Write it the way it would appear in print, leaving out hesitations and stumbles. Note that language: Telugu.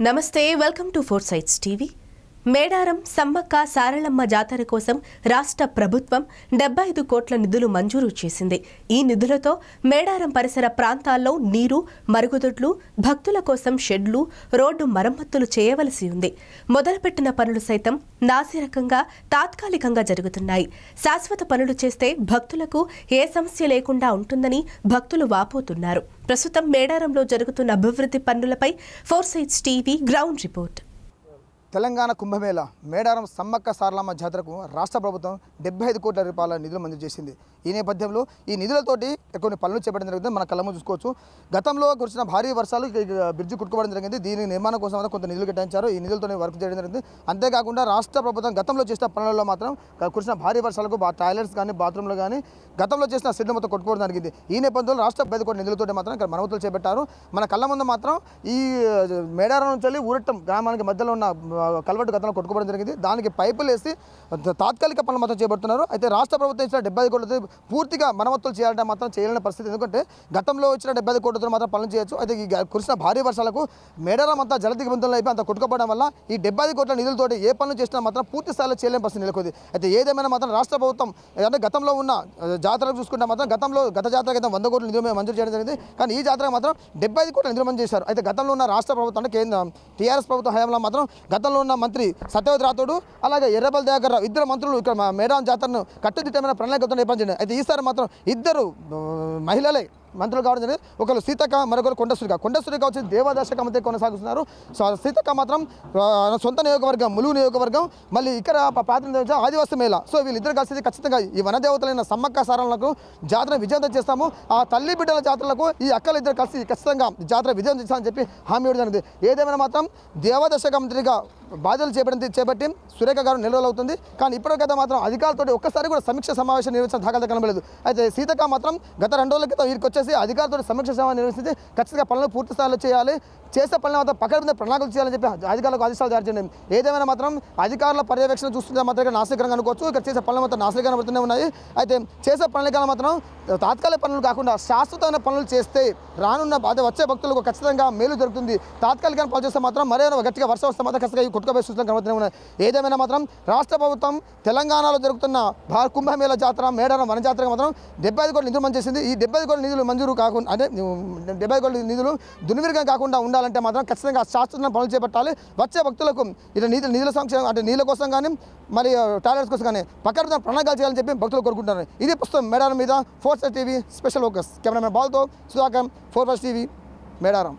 నమస్తే welcome to four sites TV. Medaram Sammakka Saralamma జాతర కోసం రాష్ట్ర ప్రభుత్వం 75 కోట్ల నిధులు మంజూరు చేసింది. ఈ నిధులతో మేడారం పరిసర ప్రాంతాల్లో నీరు, మరుగుదొడ్లు, భక్తుల కోసం షెడ్లు, రోడ్డు మరమ్మతులు చేయవలసి ఉంది. మొదలుపెట్టిన పనులు సైతం నాసిరకంగా తాత్కాలికంగా జరుగుతున్నాయి. శాశ్వత పనులు చేస్తే భక్తులకు ఏ సమస్య లేకుండా ఉంటుందని భక్తులు వాపోతున్నారు. ప్రస్తుతం మేడారంలో జరుగుతున్న అభివృద్ధి పనులపై four sites TV ground report. Telangana Kumbh Mela Medaram Sammakka Saralamma జాతరకు రాష్ట్ర ప్రభుత్వం 75 కోట్ల రూపాయల నిధులు మంజూరు చేసింది. ఈ నేపథ్యంలో ఈ నిధులతోటి కొన్ని పనులు చేపట్టడం జరిగింది. మన కళ్ళము చూసుకోవచ్చు. గతంలో కురిసిన భారీ వర్షాలు బ్రిడ్జి కుట్టుకోవడం జరిగింది. దీని నిర్మాణం కోసం కొంత నిధులు కేటాయించారు. ఈ నిధులతో వర్క్ చేయడం జరిగింది. అంతేకాకుండా రాష్ట్ర ప్రభుత్వం గతంలో చేసిన పనులలో మాత్రం కురిసిన భారీ వర్షాలకు టాయిలెట్స్ కానీ బాత్రూమ్లు కానీ గతంలో చేసిన షెడ్లు మొత్తం కొట్టుకోవడం జరిగింది. ఈ నేపథ్యంలో రాష్ట్ర 75 కోట్ల నిధులతో మాత్రం ఇక్కడ మరమ్మతులు చేపట్టారు. మన కళ్ళ ముందు మాత్రం ఈ మేడారం నుంచి వెళ్ళి ఊరటం గ్రామానికి మధ్యలో ఉన్న కల్వర్టు గతంలో కొట్టుకోవడం జరిగింది. దానికి పైపులు వేసి తాత్కాలిక పనులు మాత్రం చేపడుతున్నారు. అయితే రాష్ట్ర ప్రభుత్వం ఇచ్చిన 75 కోట్లతో పూర్తిగా మరమ్మతులు చేయాలంటే మాత్రం చేయలేని పరిస్థితి. ఎందుకంటే గతంలో వచ్చిన 75 కోట్లతో మాత్రం పనులు చేయొచ్చు. అయితే ఈ కురిసిన భారీ వర్షాలకు మేడారం అంతా జలదిగ్బంధంలో అయిపోయి అంత కొట్టుకోవడం వల్ల ఈ 75 కోట్ల నిధులతోటి ఏ పనులు చేసినా మాత్రం పూర్తి స్థాయిలో చేయలేని పరిస్థితి నెలకొంది. అయితే ఏదేమైనా మాత్రం రాష్ట్ర ప్రభుత్వం అంటే గతంలో ఉన్న జాతరకు చూసుకుంటే మాత్రం గత జాతరకు అయితే 100 కోట్ల నిధులు మంజూరు చేయడం జరిగింది. కానీ ఈ జాతరకు మాత్రం 75 కోట్ల నిధులు మంజూరు చేశారు. అయితే గతంలో ఉన్న రాష్ట్ర ప్రభుత్వం అంటే కేంద్ర టీఆర్ఎస్ ప్రభుత్వం హయాంలో మాత్రం గతంలో ఉన్న మంత్రి సత్యవతి రాథోడ్ అలాగే ఎర్రబల్ దయాకర్ రావు ఇద్దరు మంత్రులు ఇక్కడ మేడారం జాతరను కట్టుదిట్టమైన ప్రణాళికతో నేర్పించండి. అయితే ఈసారి మాత్రం ఇద్దరు మహిళలే మంత్రులు కావడం జరిగింది. ఒకరు సీతక్క, మరొకరు కొండసురిక వచ్చి దేవాదర్శక మంత్రి కొనసాగుతున్నారు. సీతక్క మాత్రం సొంత నియోజకవర్గం ములుగు నియోజకవర్గం, మళ్ళీ ఇక్కడ ప్రాతినిధ్యం ఆదివాసీ మేళ. సో వీళ్ళిద్దరు కలిసి ఖచ్చితంగా ఈ వనదేవతలైన సమ్మక్క సారలకు జాతర విజయవంతం చేస్తాము. ఆ తల్లి బిడ్డల జాతరలకు ఈ అక్కలు ఇద్దరు కలిసి ఖచ్చితంగా జాతర విజయం చేస్తామని చెప్పి హామీ ఇవ్వడం జరిగింది. ఏదేమైనా మాత్రం దేవాదర్శక మంత్రిగా బాధ్యతలు చేపట్టి సురేఖ గారు నెల రోజులు అవుతుంది. కానీ ఇప్పటికైతే మాత్రం అధికారులతో ఒక్కసారి కూడా సమీక్ష సమావేశం నిర్వహించిన దాఖలు కనబడలేదు. అయితే సీతక్క మాత్రం గత 2 రోజుల క్రితం వీరికి వచ్చేసి అధికారులతో సమీక్ష సమావేశం నిర్వహించి ఖచ్చితంగా పనులు పూర్తి స్థాయిలో చేయాలి, చేసే పనులు మాత్రం పక్కన మీద ప్రణాళికలు చేయాలని చెప్పి అధికారులకు ఆదేశాలు జారీ చేయడం. ఏదేమైనా మాత్రం అధికారుల పర్యవేక్షణ చూస్తుంటే మాత్రం నాశకరంగా అనుకోవచ్చు. ఇక్కడ చేసే పనులు మాత్రం నాశకరంగా పడుతూనే ఉన్నాయి. అయితే చేసే ప్రణాళికలు మాత్రం తాత్కాలిక పనులు కాకుండా శాశ్వతమైన పనులు చేస్తే రానున్న వచ్చే భక్తులకు ఖచ్చితంగా మేలు జరుగుతుంది. తాత్కాలిక పనులు చేస్తే మాత్రం మరేమైనా గట్టిగా వర్షం వస్తే మాత్రం ఖచ్చితంగా కొట్టుకోబోయే సూచనలు కనబడుతూనే ఉన్నాయి. ఏదేమైనా మాత్ం రాష్ట్ర ప్రభుత్వం తెలంగాణలో జరుగుతున్న కుంభమేళ జాతర మేడారం వన జాతరకు మాత్రం 75 కోట్ల నిధులు మంజూరు చేసింది. ఈ 75 కోట్ల నిధులు మంజూరు కాకుండా అంటే 75 కోట్ల నిధులు దుర్వినియోగం కాకుండా ఉండాలంటే మాత్రం ఖచ్చితంగా శాశ్వతమైన పనులు చేపట్టాలి. వచ్చే భక్తులకు ఇలా నిధుల సంక్షేమం అంటే నీళ్ళ కోసం కానీ మరి టాయిలెట్స్ కోసం కానీ పక్కన ప్రణాళికలు చేయాలని చెప్పి భక్తులు కోరుకుంటున్నారు. ఇది పుస్తకం మేడారం మీద four sites TV special focus. Cameraman బాల్తో Sudhakar, four sites TV Medaram.